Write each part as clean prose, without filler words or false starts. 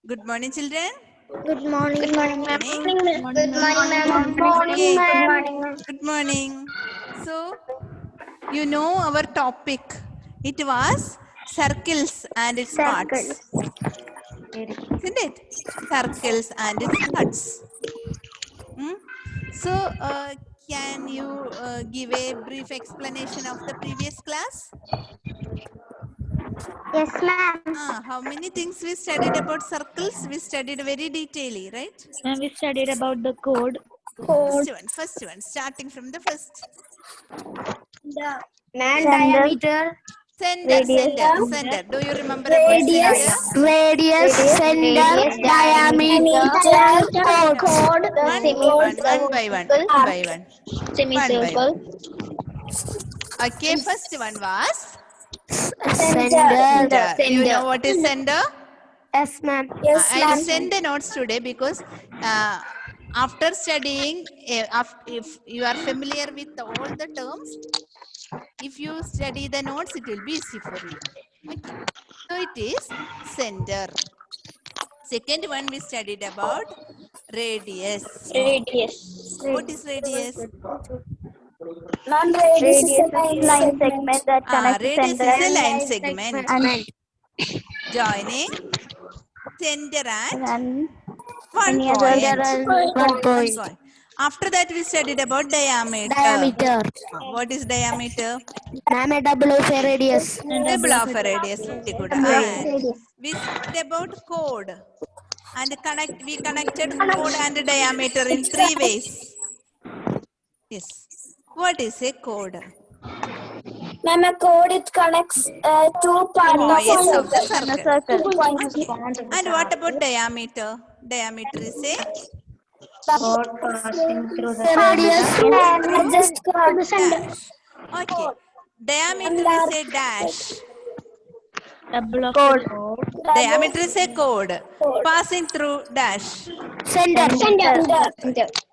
Good morning, children. Good morning. Good morning, ma'am. Morning. Good morning, ma'am. Good morning, Okay. ma'am. Good morning. So, you know our topic. It was circles and its parts. Isn't it? Circles and its parts. Hmm? So, can you give a brief explanation of the previous class? Yes, ma'am. How many things we studied about circles? We studied very detailedly, right? Ma'am, we studied about the code. First one, starting from the first. Man diameter, Center. Do you remember about center? radius, center, diameter, chord, One by one. Semicircle. Okay, first one was center. You know what is center? Yes, ma'am. I'll send the notes today because after studying, if you are familiar with all the terms, if you study the notes, it will be easy for you. Okay. So it is center. Second one we studied about radius. What is radius? Ma'am, radius is a line segment that connects the Radius center is a and line segment joining center at one any other point. One point. After that, we studied about diameter. Diameter. What is diameter? Ma'am, a double of a radius. Double of a radius. Very good. And we studied about chord. And we connected chord and diameter in three ways. Yes. What is a chord? Ma'am, a chord it connects two Points of the circle. Two points. And what about diameter? Diameter is a Radius. Just to the center. dash. Okay. Diameter is a dash. Chord. Diameter is a chord passing through dash. Center.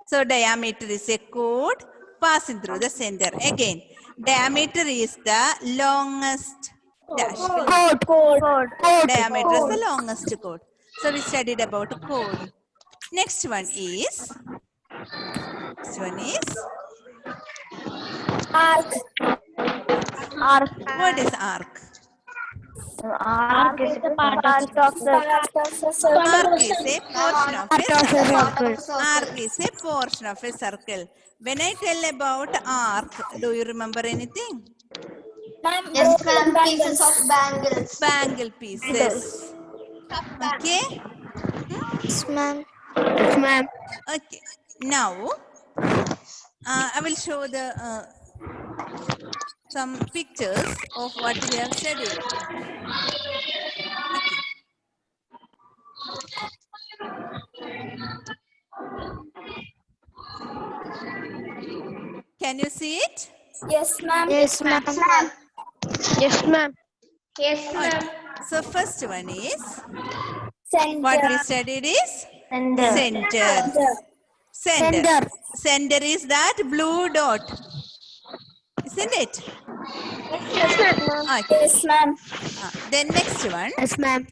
So diameter is a chord passing through the center. Again, diameter is the longest dash. Chord. Diameter is the longest chord. So we studied about chord. Next one is Arc. what is arc? Arc is a part of the Arc is a portion of a circle. Arc is a portion of a circle. When I tell about arc, do you remember anything? Yes, ma'am. Pieces of bangles. Bangle pieces. Okay? Yes, ma'am. Yes, ma'am. Okay. Now, I will show the some pictures of what we have studied. Okay. Can you see it? Yes, ma'am. Yes, ma'am. Yes, ma'am. Okay. So first one is Center. what we studied is Center. Center. Center is that blue dot, isn't it? Okay. Yes, ma'am. Then next one. Yes, ma'am.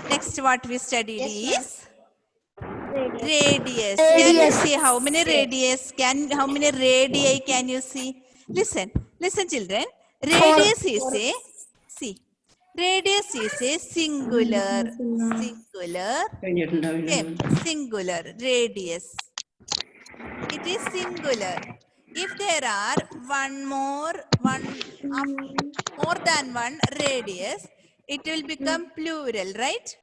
Next what we studied is radius. Can you see how many radius? How many radii can you see? Listen, children. Radius is a radius is a singular radius. It is singular. If there are more than one radius, it will become plural, right?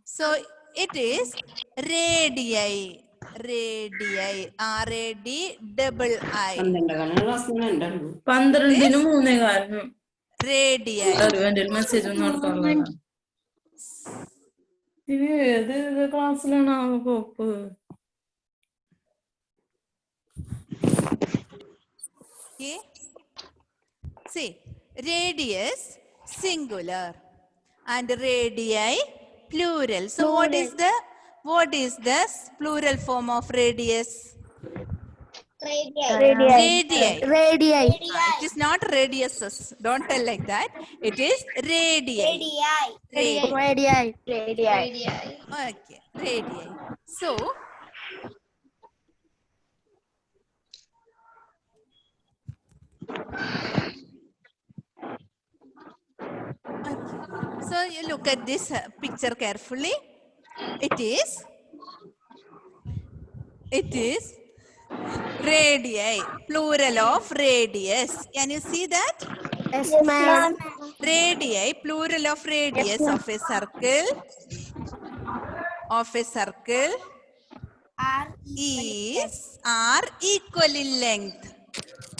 So it is radii. R-A-D-I. Radii. Message ഒന്നും നടത്താറില്ല ഏത് ക്ലാസ്സിലാണ് ആ pop Okay. See, radius singular and radii plural. So what is the plural form of radius? Radii. Radii. It is not radiuses. Don't tell like that. It is radii. Radii. Radii. Okay, radii. So, okay. So you look at this picture carefully. It is radii, plural of radius. Can you see that? Yes, ma'am. Radii, plural of radius of a circle. Are equal in length.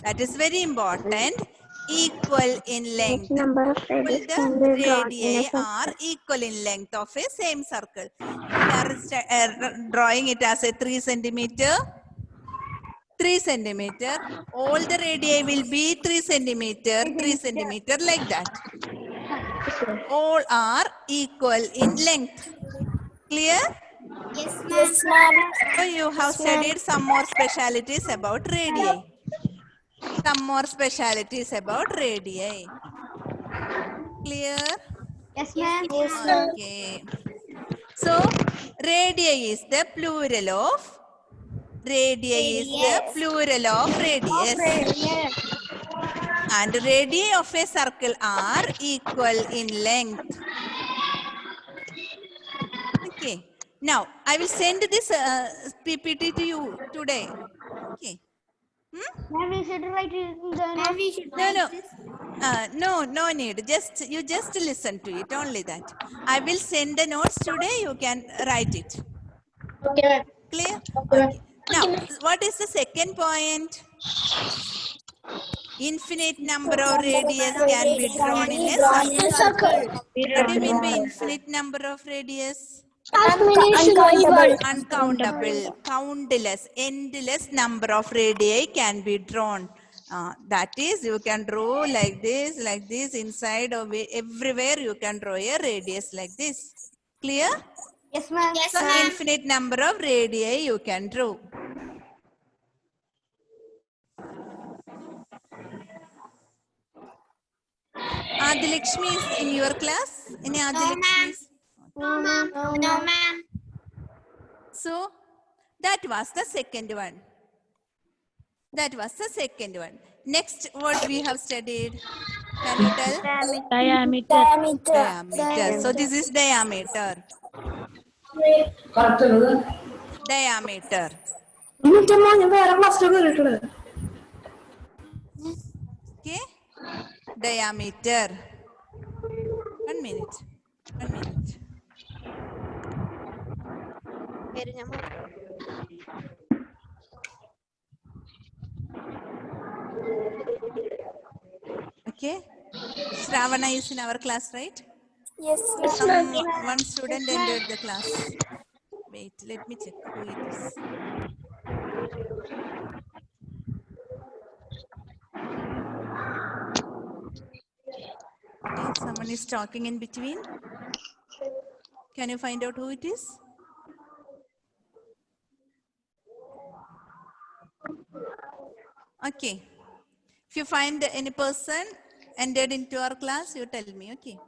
That is very important. Equal in length. Number of All radius the can be drawn in a radii circle. are equal in length of a same circle. If you are drawing it as a 3 centimeter, 3 centimeter, all the radii will be 3 centimeter, 3 centimeter like that. All are equal in length. Clear? Yes, ma'am. So you have studied some more specialities about radii. Some more specialities about radii. Clear? Yes, ma'am. Okay. So radii is the plural of radius. And radii of a circle are equal in length. Okay. Now I will send this PPT to you today. Okay. Ma'am, we should write it in the No need. You just listen to it. Only that. I will send the notes today. You can write it. Okay. Clear? Okay. Now, what is the second point? Infinite number of radius can be drawn in a circle. What do you mean by infinite number of radius? Uncountable, countless, endless number of radii can be drawn. That is, you can draw like this, inside of it, everywhere you can draw a radius like this. Clear? Yes, ma'am. So, infinite number of radii you can draw. Adilakshmi is in your class? Any Adilakshmi? No, ma'am. So, that was the second one. Next, what we have studied? Can you tell? Diameter. Diameter. So, this is diameter. Diameter. Okay? Diameter. 1 minute. Okay? Shravana is in our class, right? Yes, One student entered the class. Wait, let me check who it is. Okay, someone is talking in between. Can you find out who it is? Okay. If you find any person entered into our class, you tell me, okay?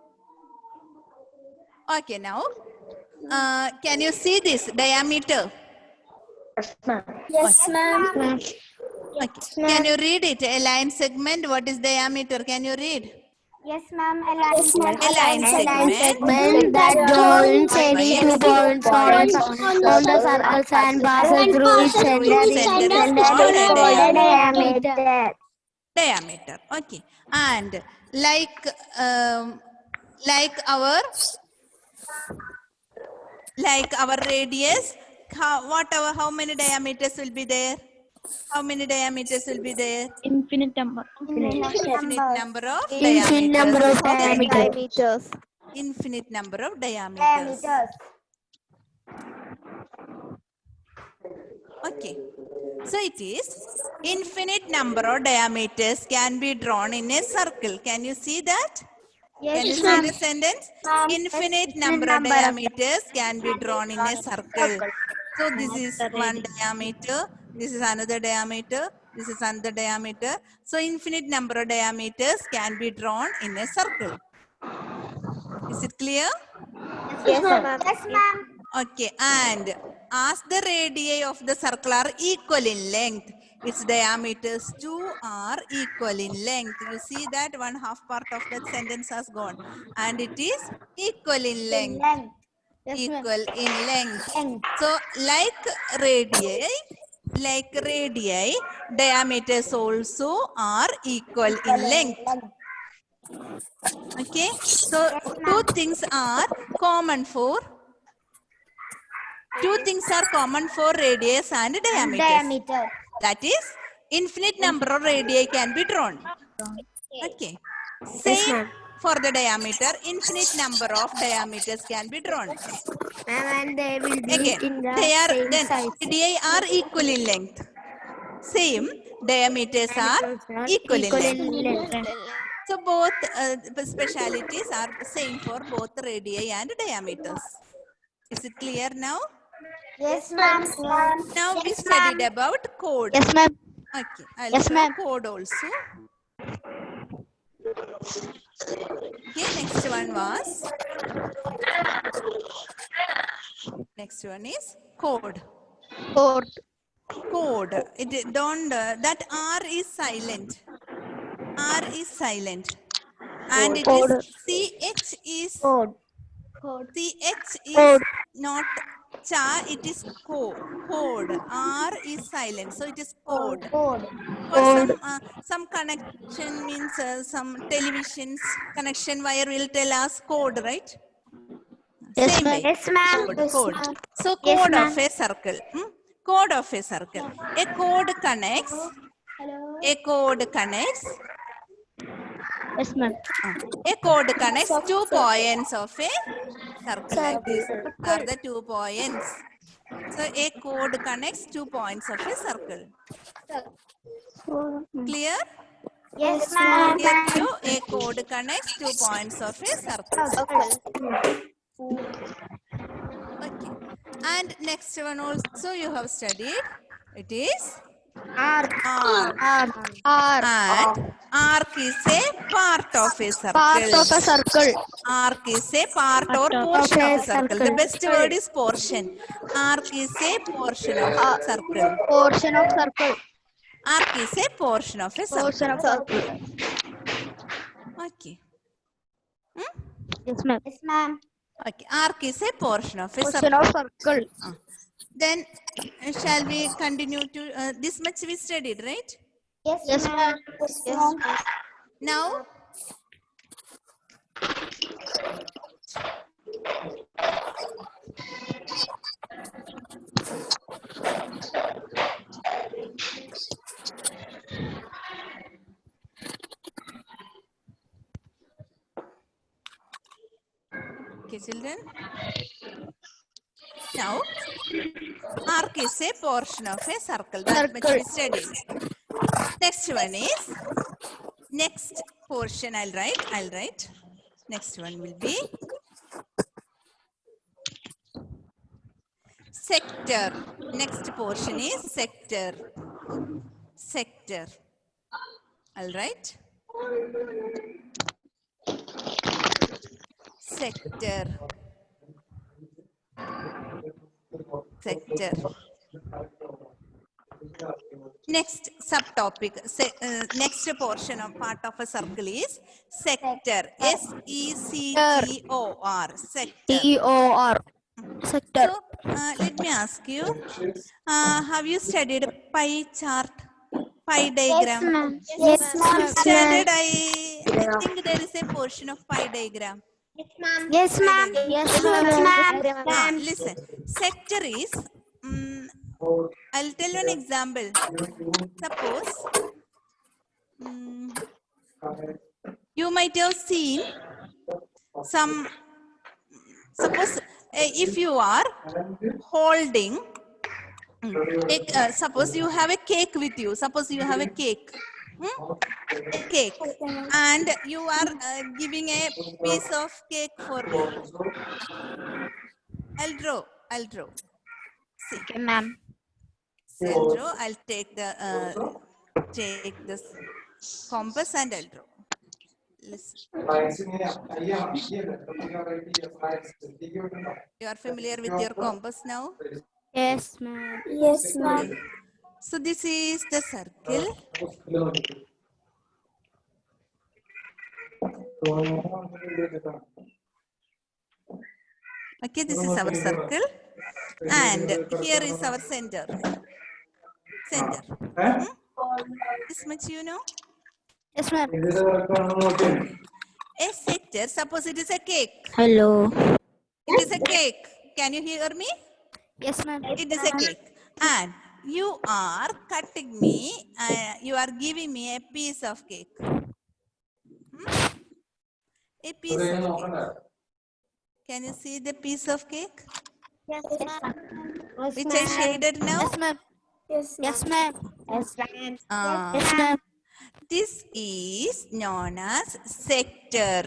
Okay, now, can you see this diameter? Yes, ma'am. Okay. Can you read it? A line segment, what is diameter? Can you read? Yes, ma'am. A line Segment that joins any 2 points on the circles and passes through its center is called a diameter. Diameter. Okay. And like our radius, how many diameters will be there? How many diameters will be there? Infinite number. Infinite number of Infinite number of diameters. Infinite number of diameters. Okay. So it is infinite number of diameters can be drawn in a circle. Can you see that? Can you see the sentence? Infinite number of diameters can be drawn in a circle. So this is one diameter, This is another diameter. This is another diameter. So infinite number of diameters can be drawn in a circle. Is it clear? Yes, ma'am. Yes, ma'am. Okay, and as the radii of the circle are equal in length, its diameters too are equal in length. You see that one half part of that sentence has gone, and it is equal in length. Equal in length. So, like radii, diameters also are equal in length. Okay, so two things are common for radius and diameters. That is, infinite number of radii can be drawn. Okay. Same for the diameter, infinite number of diameters can be drawn. And they will be Again, in the they are same then size. radii are equal in length. Same diameters are equal in length. So both specialities are same for both radii and diameters. Is it clear now? Yes, ma'am. Now we studied about code. Yes, ma'am. Okay, I'll Yes, show ma'am. code also. Okay, next one is code. Code. It don't that R is silent. R is silent, and it is CH is CH is not cha. It is code. R is silent, so it is code. For some connection means some televisions connection wire will tell us code, right? Yes, Same ma'am. way. Yes, ma'am. Code. So Yes, code ma'am. of a circle. Code of a circle. A code connects. A code connects. Yes, ma'am. A code connects 2 points of a circle like this. Are the 2 points. So a code connects 2 points of a circle. Clear? Yes, ma'am. Here too, a code connects 2 points of a circle. Okay. And next one also you have studied. It is arc. And arc is a part of a circle. Arc is a part or portion of a circle. The best word is portion. Arc is a portion of a circle. Portion of circle. Arc is a portion of a circle. Okay. Yes, ma'am. Yes, ma'am. Okay. Arc is a portion of a Portion circle. of circle. Then shall we continue to this much we studied, right? Yes, ma'am. Yes, ma'am. Now okay, children. Now arc is a portion of a circle. That much we studied. Next one is next portion. I'll write. Next one will be sector. Next portion is sector. Sector. I'll write. Sector. Sector. Next subtopic, next portion of part of a circle is sector. S-E-C-T-O-R. Sector. T-O-R. Sector. So, let me ask you, have you studied pie chart, pie diagram? Yes, ma'am. Standard, I think there is a portion of pie diagram. Yes, ma'am. Yes, ma'am. Listen, sector is, I'll tell you an example. Suppose, you might have seen some, suppose if you are holding, suppose you have a cake with you. Suppose you have a cake. A cake. And you are giving a piece of cake for me. I'll draw. See. Okay, ma'am. cell draw. I'll take the this compass and I'll draw. Listen. You are familiar with your compass now? Yes, ma'am. Yes, ma'am. So this is the circle. Okay, this is our circle. And here is our center. Center. This much you know? Yes, ma'am. A sector, suppose it is a cake. Hello. It is a cake. Can you hear me? Yes, ma'am. It is a cake. And you are cutting me, you are giving me a piece of cake. A piece of cake. Can you see the piece of cake? Yes, ma'am. Which I shaded now? Yes, ma'am. Yes, ma'am. Yes, ma'am. Ah. Yes, ma'am. This is known as sector.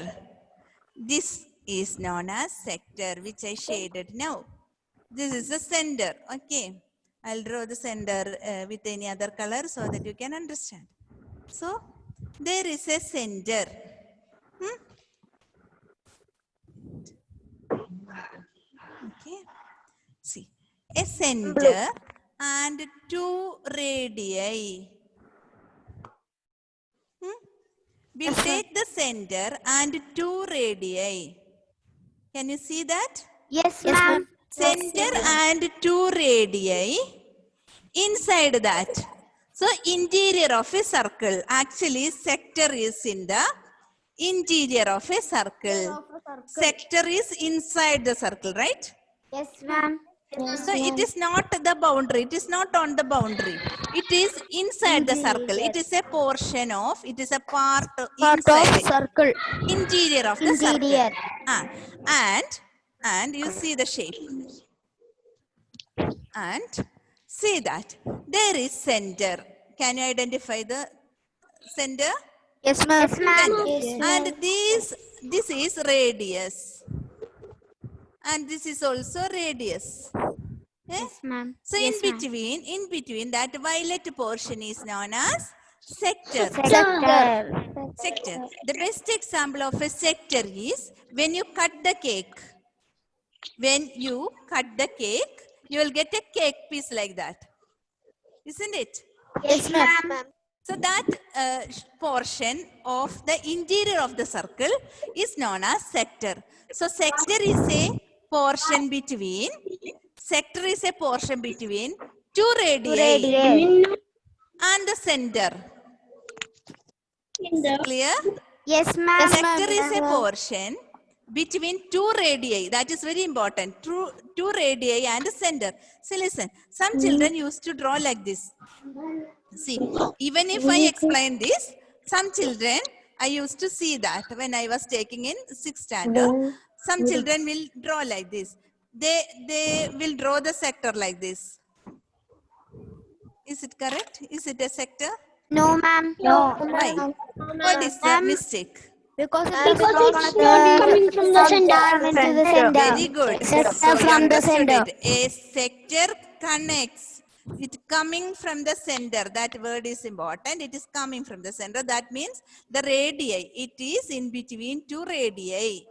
This is known as sector, which I shaded now. This is the center. Okay. I'll draw the center with any other color so that you can understand. So, there is a center. Okay. See, a center and two radii. We'll take the center and two radii. Can you see that? Yes, ma'am. Center and two radii. Inside that. So, interior of a circle. Actually, sector is in the interior of a circle. Sector is inside the circle, right? Yes, ma'am. So it is not the boundary, it is not on the boundary. It is inside the circle. It is a portion of, it is a part inside the circle. interior of the circle. And you see the shape. And see that there is center. Can you identify the center? Yes, ma'am. And this is radius. And this is also radius. Yes, ma'am. So in between that violet portion is known as sector. Sector. The best example of a sector is when you cut the cake. When you cut the cake, you will get a cake piece like that. Isn't it? Yes, ma'am. So that portion of the interior of the circle is known as sector. So sector is a portion between two radii and the center. Clear? Yes, ma'am. Sector is a portion between two radii. That is very important. Two radii and center. So listen, some children used to draw like this. See, even if I explain this, some children, I used to see that when I was taking in 6th standard, some children will draw like this. They will draw the sector like this. Is it correct? Is it a sector? No, ma'am. No. Why? What is the mistake? Because it's not coming from the center. Very good. So you From the understood center. it. A sector connects. It coming from the center. That word is important. It is coming from the center. That means the radii. It is in between two radii.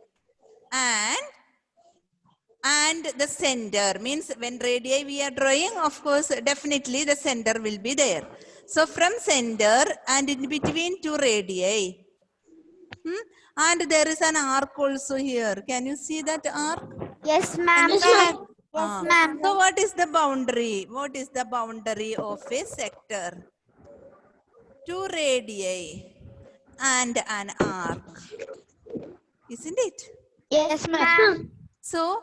And the center means when radii we are drawing, of course, definitely the center will be there. So from center and in between two radii. And there is an arc also here. Can you see that arc? Yes, ma'am. Yes, ma'am. So what is the boundary? What is the boundary of a sector? Two radii and an arc. Isn't it? Yes, ma'am. So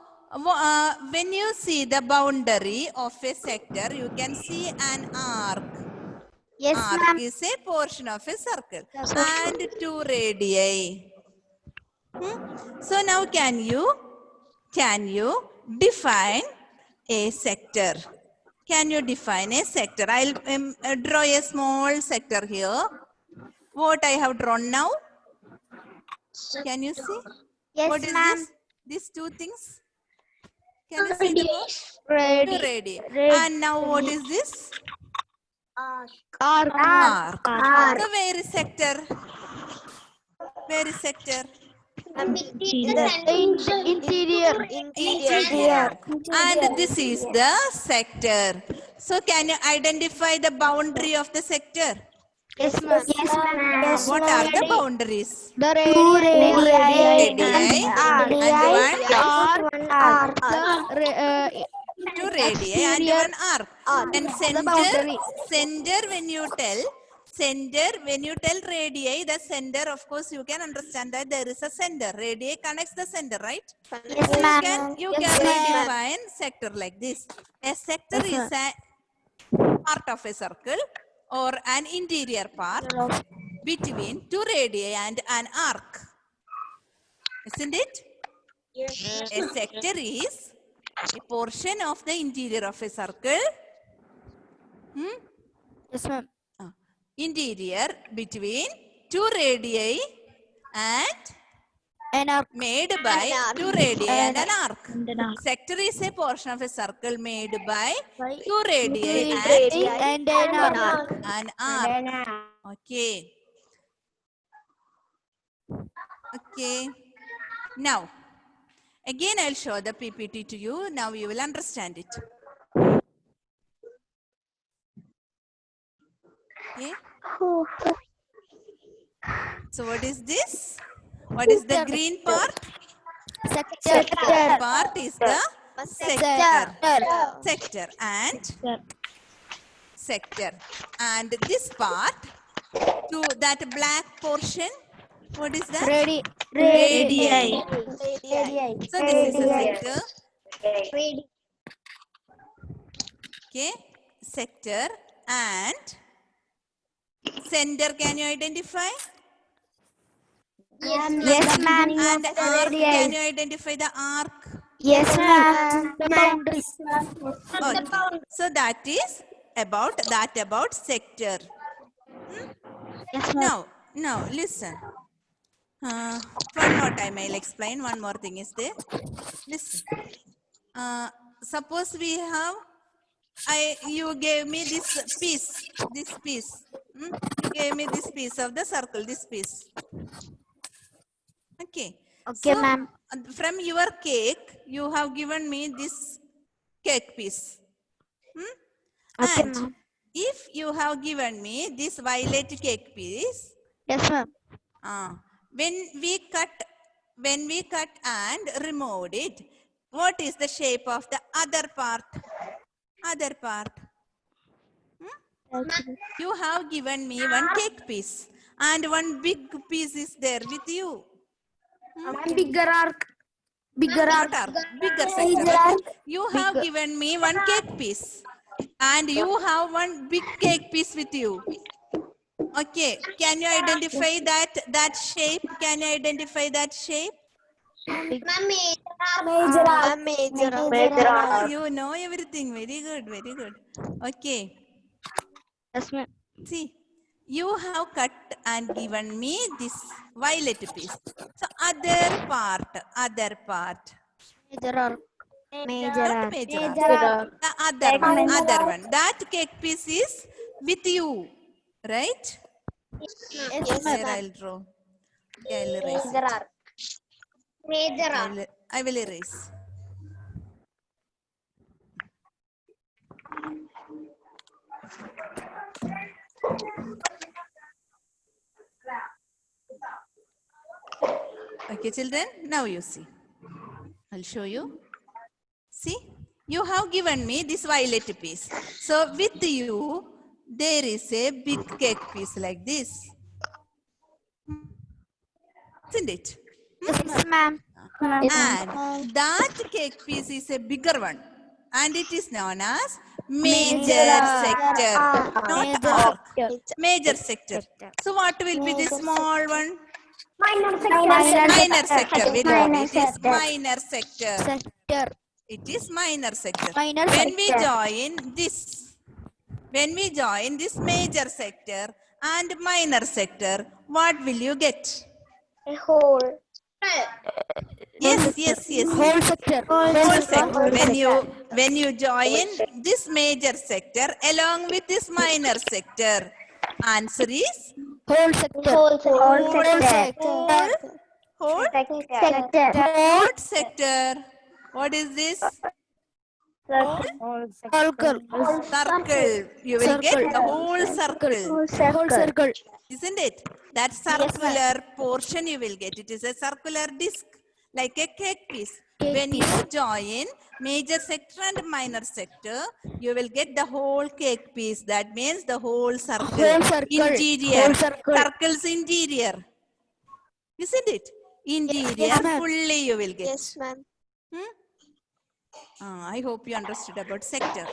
when you see the boundary of a sector, you can see an arc. Yes, Arc ma'am. is a portion of a circle and two radii. So now can you define a sector? Can you define a sector? I'll draw a small sector here. What I have drawn now? Can you see? Yes, What is ma'am. this? These two things? Can you see the board? 2 radii. And now what is this? Arc. So where is sector? Where is sector? Interior. Interior. And this is the sector. So can you identify the boundary of the sector? Yes, ma'am. What are the boundaries? The Radii and one arc. 2 radii and one arc. And center when you tell radii, the center, of course you can understand that there is a center. Radii connects the center, right? Yes, So ma'am. you can define sector like this. A sector is a part of a circle or an interior part between 2 radii and an arc. Isn't it? A sector is a portion of the interior of a circle. Yes, ma'am. Interior between 2 radii and made by 2 radii and an arc. Sector is a portion of a circle made by 2 radii And an arc. an arc. Okay. Okay. Now, again I'll show the PPT to you. Now you will understand it. Okay. So what is this? What is the green part? Sector. Part is the sector. Sector and sector. And this part to that black portion, what is that? Radii. So this is a sector. Okay. Sector and center, can you identify? Yes, ma'am. And arc, can you identify the arc? Yes, ma'am. Okay. So that is about sector. Now listen. One more time I'll explain. One more thing is there. Listen. Suppose we have, you gave me this piece. You gave me this piece of the circle, this piece. Okay. Okay, So, ma'am. from your cake, you have given me this cake piece. Okay, And ma'am. if you have given me this violet cake piece, Yes, ma'am. when we cut and removed it, what is the shape of the other part? You have given me one cake piece and one big piece is there with you. Bigger arc. Not arc, bigger sector. Okay? You have given me one cake piece and you have one big cake piece with you. Okay, can you identify that shape? Can you identify that shape? Major arc. You know everything. Very good. Okay. Yes, ma'am. See, you have cut and given me this violet piece. So other part. Major arc. Not major arc. The other one. That cake piece is with you, right? Yes, Here I'll draw. Okay, I'll erase it. Major arc. I will erase. Okay, children, now you see. I'll show you. See, you have given me this violet piece. So with you, there is a big cake piece like this. Isn't it? Yes, ma'am. And that cake piece is a bigger one. And it is known as major sector. Not arc. Major sector. So what will be the small one? Minor sector. Very good. It is minor sector. It is minor sector. When we join this major sector and minor sector, what will you get? A hole. Yes, yes, yes. Whole sector. Whole sector. When you join this major sector along with this minor sector, answer is Whole sector. Whole whole sector. what sector? What is this? Circle. Circle. You will get the whole circle, Whole circle. isn't it? That circular portion you will get. It is a circular disc, like a cake piece. When you join major sector and minor sector, you will get the whole cake piece. That means the whole circle. Whole circle. Interior. Whole circle. Circle's interior. Isn't it? Interior Yes, ma'am. fully you will get. Yes, ma'am. I hope you understood about sector.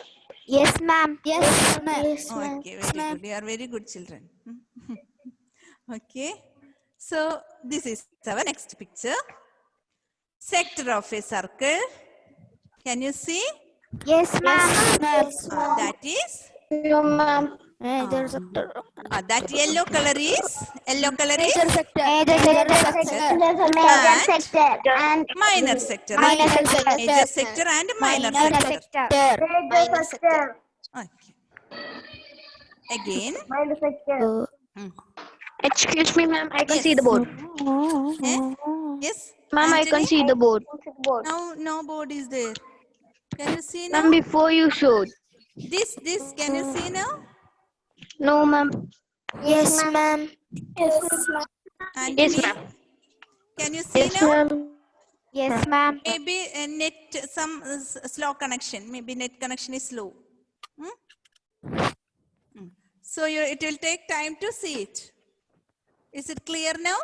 Yes, ma'am. Yes, ma'am. Okay, very good. You are very good children. Okay. So this is our next picture. Sector of a circle. Can you see? Yes, ma'am. That is No, ma'am. Major sector. that yellow color is Major sector. Major sector. Major sector. And minor sector. Minor Right? sector. Major sector and minor sector. major sector. Okay. Again. Minor sector. Hmm. Excuse me, ma'am. I can Yes. see the board. Eh? Yes. Ma'am, I can Anthony? see the board. Now no board is there. Can you see now? Ma'am, before you showed. This can you see now? No, ma'am. Yes, ma'am. Anthony? Yes, ma'am. Can you see Yes, now? ma'am. Yes, ma'am. Maybe net some slow connection. Maybe net connection is slow. So it will take time to see it. Is it clear now?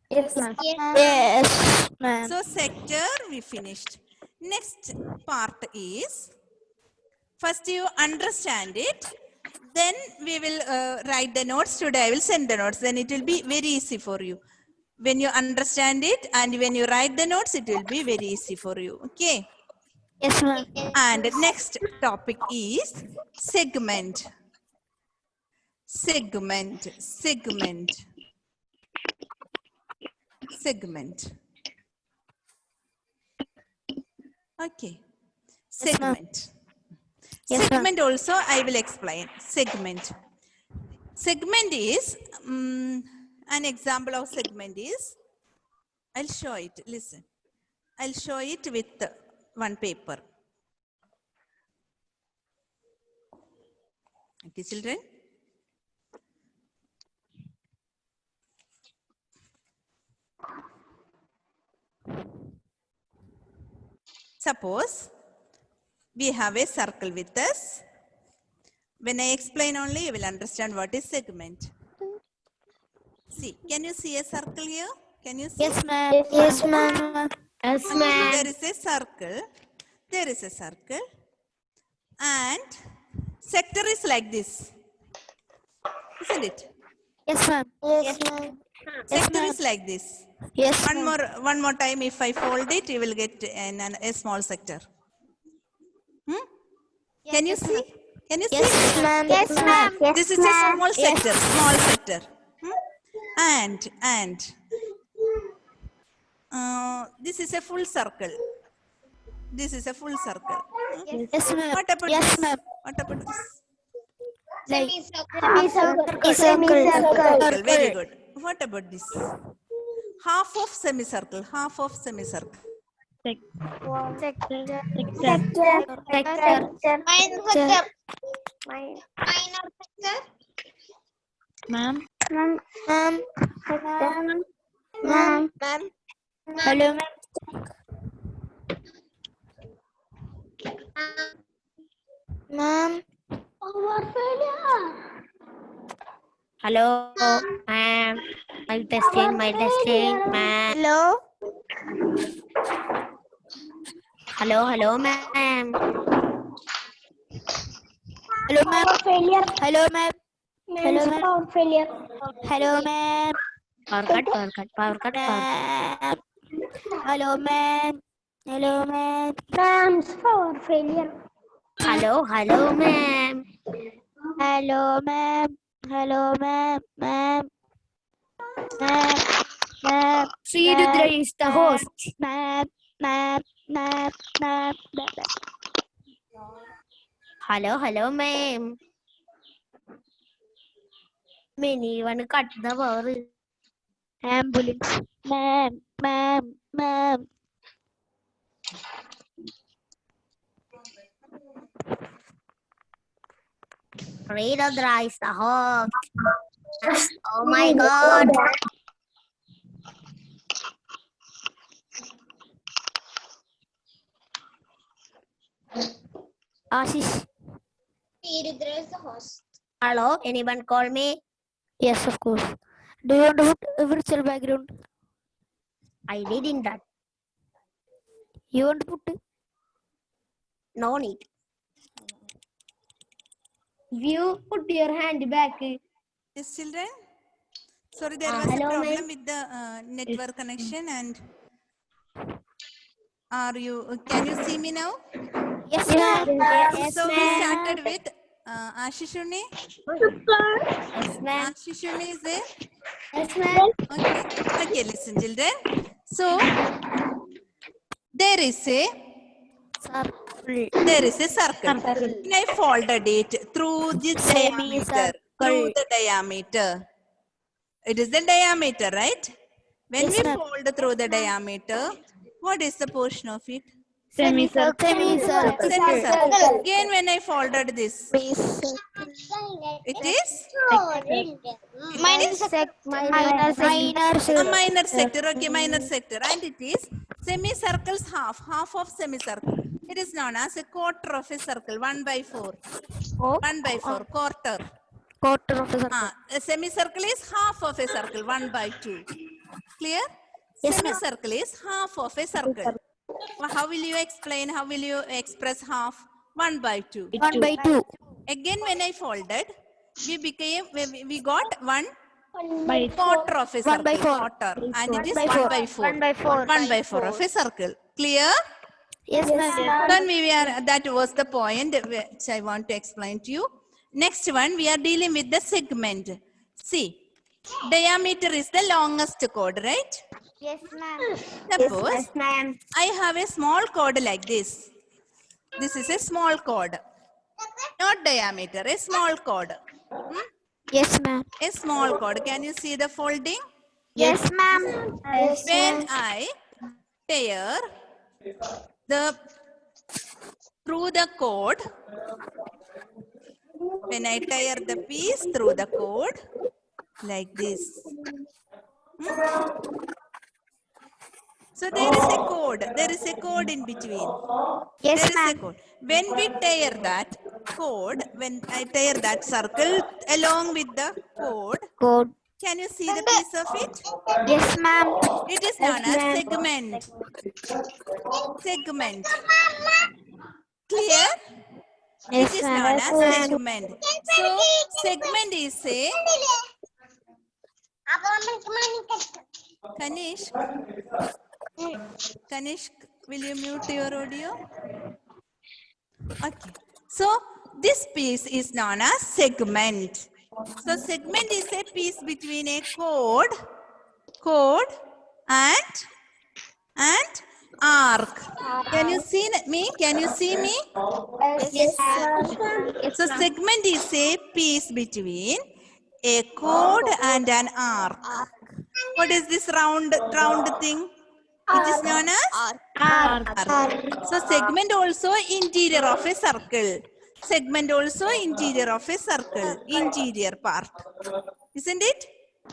Yes, ma'am. Yes, ma'am. So sector we finished. Next part is first you understand it. Then we will write the notes. Today I will send the notes. Then it will be very easy for you. When you understand it and when you write the notes, it will be very easy for you. Okay. Yes, ma'am. And next topic is segment. Segment. Okay. Yes, ma'am. Segment. Yes, ma'am. Segment also I will explain. Segment. Segment is an example of segment is, I'll show it. Listen. I'll show it with one paper. Okay, children. Suppose we have a circle with us. When I explain only, you will understand what is segment. See, can you see a circle here? Can you see? Yes, ma'am. Yes, ma'am. Yes, Okay, there is a circle. There is a circle. And sector is like this. Isn't it? Yes, ma'am. Yes, ma'am. Sector is like this. Yes, One more time, if I fold it, you will get a small sector. Can you see? Can you see? Yes, ma'am. Yes, ma'am. This is a small sector. Small sector. And this is a full circle. This is a full circle. Yes, ma'am. What about Yes, this? ma'am. What about this? Semicircle. Very good. What about this? Half of semicircle. Half of semicircle. Ma'am. Hello, ma'am. Ma'am. Hello, ma'am. My testing, ma'am. Hello. Hello, ma'am. Hello, ma'am. Hello, ma'am. Hello, ma'am. Hello, ma'am. Power cut. Hello, ma'am. Hello, ma'am. Ma'am's power failure. Hello, ma'am. Hello, ma'am. Hello, ma'am. Ma'am. Ma'am, Sri Rudra is the host. ma'am, ma'am, ma'am, ma'am, ma'am. Hello, ma'am. Anyone cut the ball? Ambulance. Ma'am, ma'am, ma'am. Sri Rudra is the host. Oh my God. Ashish. Rudra is the host. Hello, anyone call me? Yes, of course. Do you want to put a virtual background? I didn't that. You want to put it? No need. You put your hand back. Yes, children. Sorry, there was a hello, problem ma'am. with the network connection. And can you see me now? Yes, ma'am. Yes, So we ma'am. started with Ashishuni. Yes, ma'am. Ashishuni is there? Yes, ma'am. Okay, listen, children. So there is a circle. When I folded it through the diameter, through the diameter. It is the diameter, right? When Yes, we ma'am. fold through the diameter, what is the portion of it? Semicircle. Semicircle. Again, when I folded this, it is Minor a minor sector. Okay, minor sector. And it is semicircle's half of semicircle. It is known as a quarter of a circle, 1/4. 1/4, quarter. quarter of a circle. A semicircle is half of a circle, 1/2. Clear? Yes, ma'am. Semicircle is half of a circle. Well, how will you explain? How will you express half? 1/2. 1/2. Again, when I folded, we got one quarter of a circle. 1/4. Quarter, and it is 1/4. 1/4. 1/4 of a circle. Clear? Yes, ma'am. Then that was the point which I want to explain to you. Next one, we are dealing with the segment. See, diameter is the longest chord, right? Yes, ma'am. Suppose Yes, ma'am. I have a small chord like this. This is a small chord, not diameter, a small chord. Yes, ma'am. A small chord. Can you see the folding? Yes, ma'am. When I tear through the chord, when I tear the piece through the chord, like this. So there is a chord in between. Yes, There is a ma'am. chord. When we tear that chord, when I tear that circle along with the chord, Code. can you see the piece of it? Yes, ma'am. It is known as segment. Segment. Clear? Yes, It is ma'am. known as segment. So segment is a Kanishk, will you mute your audio? Okay. So this piece is known as segment. So segment is a piece between a chord and arc. Can you see me? Can you see me? Yes, So segment is a piece between a chord and an arc. What is this round thing? Which is known as arc. So segment also interior of a circle. Segment also interior of a circle. Interior part. Isn't it?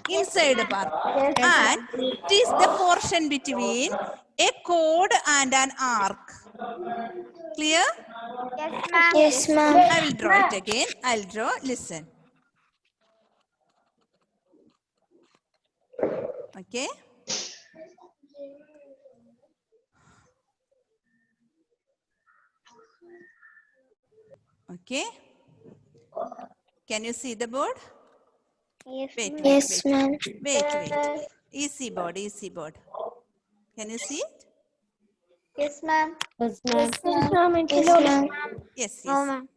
Inside part. And it is the portion between a chord and an arc. Clear? Yes, ma'am. I will draw it again. I'll draw. Listen. Okay. Okay. Can you see the board? Wait. Yes, ma'am. Wait. Easy board. Can you see it? Yes, ma'am. Yes, ma'am. Yes, ma'am. Yes. No, ma'am.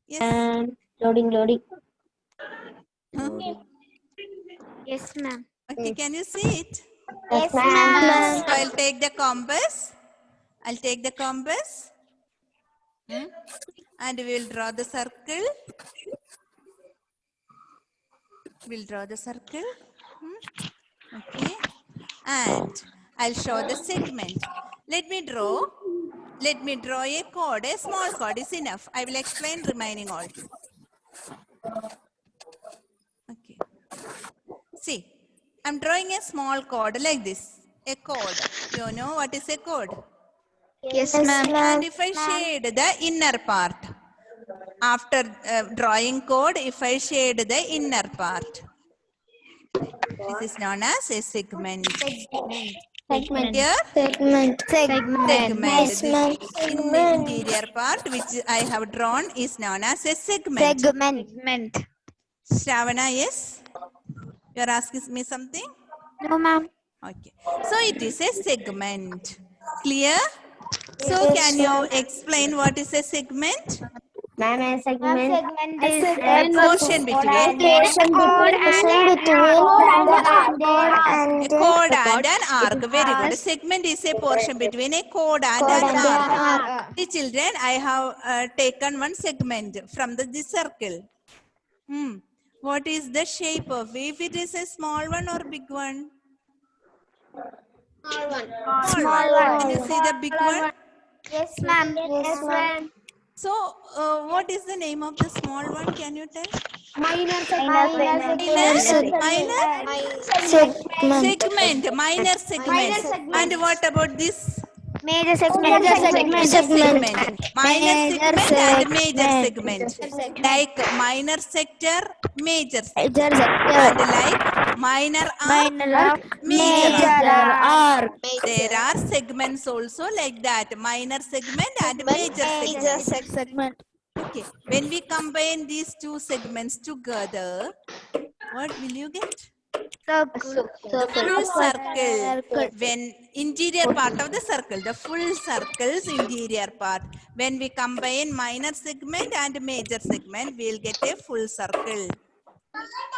Yes. And loading. Huh? Yes, ma'am. Okay, can you see it? Yes, ma'am. So I'll take the compass. I'll take the compass. And we will draw the circle. We'll draw the circle. Okay. And I'll show the segment. Let me draw a chord. A small chord is enough. I will explain remaining all. Okay. See, I'm drawing a small chord like this. A chord. You know what is a chord? Yes, ma'am. And if I shade the inner part, after drawing chord, if I shade the inner part, this is known as a segment. Segment. Here, Segment. segment. Yes, This ma'am. in the interior part, which I have drawn, is known as a segment. Segment. Shravana, yes? You're asking me something? No, ma'am. Okay. So it is a segment. Clear? So can you explain what is a segment? Ma'am, a segment is A portion between a chord and an arc. Very good. A segment is a portion between a chord and an arc. The children, I have taken one segment from this circle. What is the shape of it? If it is a small one or big one? Small one. Can you see the big one? Yes, ma'am. Yes, ma'am. So, what is the name of the small one? Can you tell? Minor Segment. Minor segment. And what about this? Major segment. Minor segment and major segment. Like minor sector, major sector. And like minor arc, major arc. There are segments also like that. Minor segment and major segment. Okay. When we combine these two segments together, what will you get? Full circle. When interior part of the circle, the full circle's interior part. When we combine minor segment and major segment, we'll get a full circle.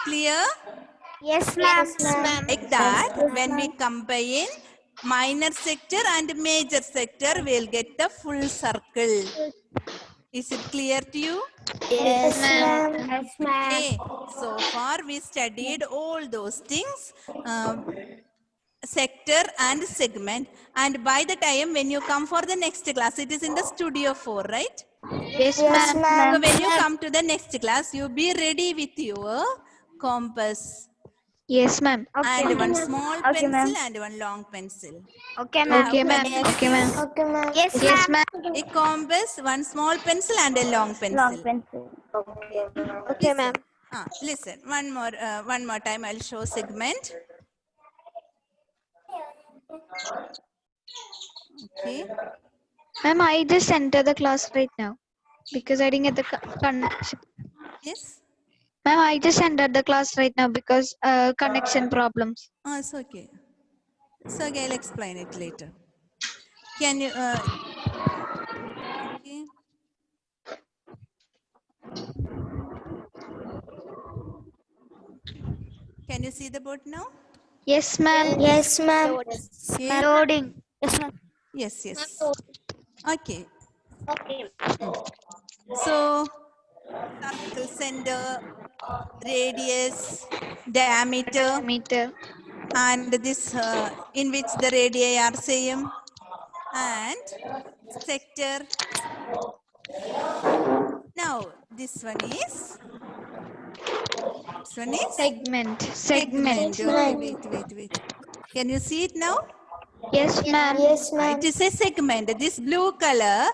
Clear? Yes, ma'am. Like that, when we combine minor sector and major sector, we'll get the full circle. Is it clear to you? Yes, ma'am. Yes, ma'am. Okay. So far we studied all those things, sector and segment. And by the time when you come for the next class, it is in the studio 4, right? Yes, ma'am. So when you come to the next class, you be ready with your compass. Yes, ma'am. And one small pencil and one long pencil. Okay, ma'am. Okay, ma'am. Okay, ma'am. Yes, ma'am. A compass, one small pencil and a long pencil. Okay, ma'am. Listen, one more time I'll show segment. Okay. Ma'am, I just entered the class right now because I didn't get the connection. Yes? Ma'am, I just entered the class right now because connection problems. Oh, it's okay. So okay, I'll explain it later. Can you, okay. Can you see the board now? Yes, ma'am. Yes, ma'am. Okay. Loading. Yes, ma'am. Yes. Okay. So, circle center, radius, diameter, Meter. and this in which the radii are same, and sector. Now, this one is Segment. Okay, wait. Can you see it now? Yes, ma'am. Yes, ma'am. It is a segment. This blue color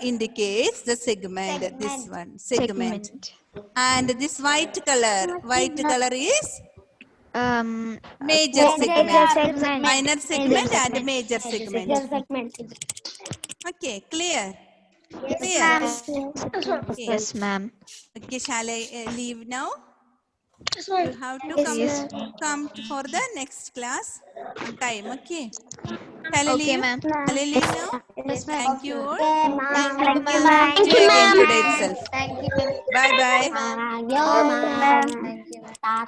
indicates the segment. This one, segment. And this white color is major segment. Minor segment and major segment. Okay, clear? Okay. Yes, ma'am. Okay, shall I leave now? You have to come for the next class on time, okay? Shall I leave? ma'am. Shall I leave now? Thank you all. Thank you, See you again today itself. Thank you, ma'am. Bye-bye. ma'am. Thank you, ma'am.